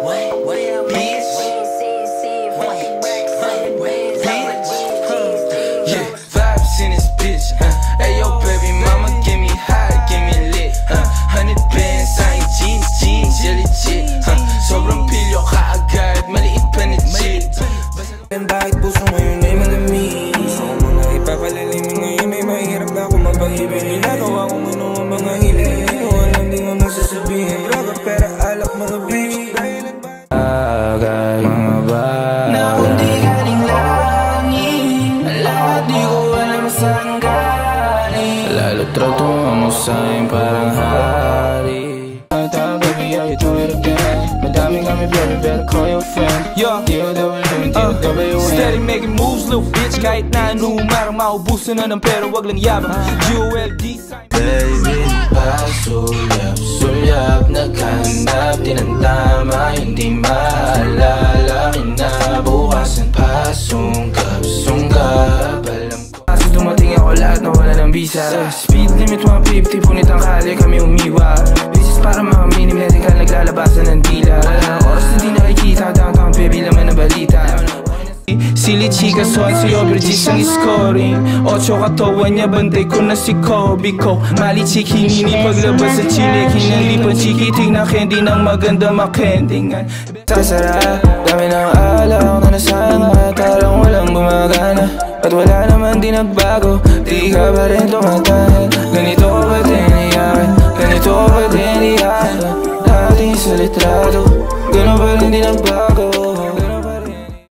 Yeah, vibes in this bitch. Ayo, baby mama, give me high, give me lit. 100 bands, sayang jeans, legit. Sobrang pilyo kaagad, maliit pa na jit. Bakit puso mo yun ay malamig? Gusto ko mga ipapalalimin ngayon ay mahirap na ako mapag-ibig. Ginagawa kong ano ang mga hiling. Alam di mo magsasabihin. Droga, pera, alak, mga bitch. Agay, mga bagay na kung di galing langit. Lahat di ko alam saan galing. Lalo trato mo sa'yo parang hari. Baby, yeah, you do it again. Madami kami, baby, better call your friend. Steady making moves, little bitch. Kahit na anong marang maubusan na ng pera, wag lang yabang. ULD sign. Baby, sulyap, naghanap, tinantama, hindi maalala. Kinabukasan pa, sungkap, alam ko. Kaso dumating ako lahat na wala ng visa. Speed limit 150, punit ang kali, kami umiwa. Bisis para mga mini-medical, naglalabasan ng dila. Oras hindi nakikita, downtown, baby, laman ng balita. Silly chika, son, sa'yo, Brigis ang scoring. 8 katawan niya, bantay ko na si Kobe ko. Mali chik, hinini paglabas sa chile. Kinalipan chiki, tignan candy ng maganda makendingan. Sasara, dami ng alaw na nasanga. Tarang walang gumagana, at wala naman di nagbago. Di ka pa rin tumatahan. Ganito ko ba din iyakan? Ganito ko ba din iyakan? Dati sa litrato, gano'n pa rin di nagbago.